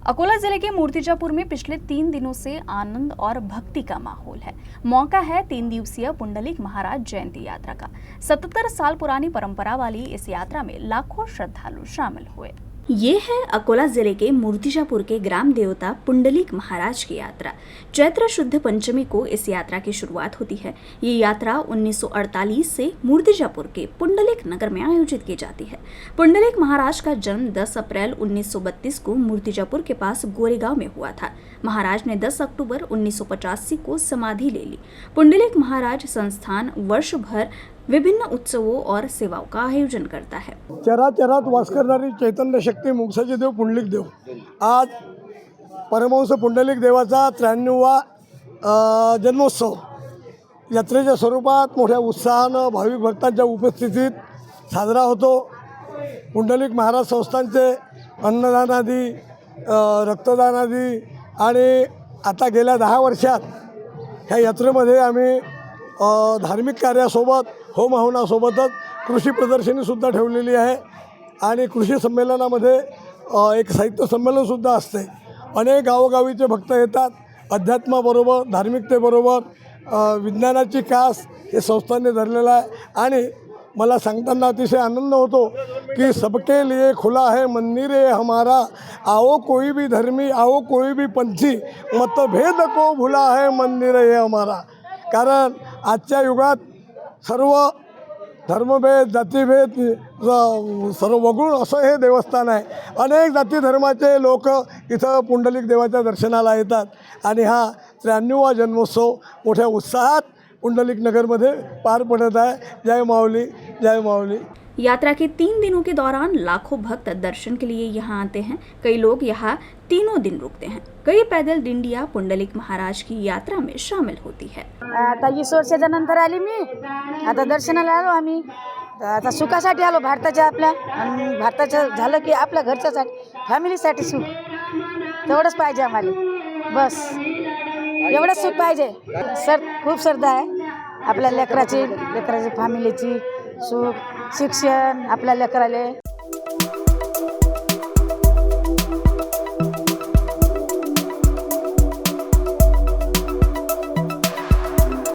अकोला जिले के मूर्तिजापुर में पिछले 3 दिनों से आनंद और भक्ति का माहौल है। मौका है 3 दिवसीय पुंडलिक महाराज जयंती यात्रा का। 77 साल पुरानी परंपरा वाली इस यात्रा में लाखों श्रद्धालु शामिल हुए। ये है अकोला जिले के मूर्तिजापुर के ग्राम देवता पुंडलिक महाराज की यात्रा। चैत्र शुद्ध पंचमी को इस यात्रा की शुरुआत होती है। ये यात्रा 1948 से मूर्तिजापुर के पुंडलिक नगर में आयोजित की जाती है। पुंडलिक महाराज का जन्म 10 अप्रैल 1932 को मूर्तिजापुर के पास गोरेगांव में हुआ था। महाराज ने 10 अक्टूबर 1985 को समाधि ले ली। पुंडलिक महाराज संस्थान वर्ष भर विभिन्न उत्सवों और सेवाओं का आयोजन करता है। चराचरात वास करणारी चैतन्य शक्ती मुंगसाचे देव पुंडलिक देव आज परमहंस पुंडलिक देवाचा 93वा जन्मोत्सव यात्रेच्या स्वरूपात मोठ्या उत्साहानं भाविक भक्तांच्या उपस्थितीत साजरा होतो। पुंडलिक महाराज संस्थांचे अन्नदान आदी रक्तदान आदी आणि आता गेल्या 10 वर्षात ह्या यात्रेमध्ये आम्ही धार्मिक कार्यासोबत होम हवनासोबतच कृषी प्रदर्शनीसुद्धा ठेवलेली आहे आणि कृषी संमेलनामध्ये एक साहित्य संमेलनसुद्धा असते। अनेक गावोगावीचे भक्त येतात। अध्यात्माबरोबर धार्मिकतेबरोबर विज्ञानाची कास हे संस्थांनी धरलेला आहे आणि मला सांगताना अतिशय आनंद होतो कि सबके लिए खुला है मंदिर है हमारा, आओ कोई भी धर्मी आओ कोई भी पंथी, मतभेद को भुला है मंदिर है हमारा। कारण आजच्या युगात सर्व धर्मभेद जातीभेद सर्व वगळून असं हे देवस्थान आहे। अनेक जाती धर्माचे लोक इथं पुंडलिक देवाच्या दर्शनाला येतात आणि हा 93वा जन्मोत्सव मोठ्या उत्साहात पुंडलिक नगरमध्ये पार पडत आहे। जय माऊली जय माऊली। यात्रा के 3 दिनों के दौरान लाखों भक्त दर्शन के लिए यहाँ आते हैं। कई लोग यहाँ तीनों दिन रुकते हैं। कई पैदल दिंडिया पुंडलिक महाराज की यात्रा में शामिल होती है। आता 20 वर्षाच्या नंतर आली मी, आता दर्शनाला आलो आम्ही। आता सुखासाठी आलो भारताच्या आपल्या, आणि भारताचं झालं की आपल्या घरच्यासाठी फॅमिलीसाठी सुख तेवढंच पाहिजे आम्हाला, बस एवढंच सुख पाहिजे। खूप श्रद्धा आहे आपल्या लेकराची फॅमिलीची सुख शिक्षण आपल्या लेकराले।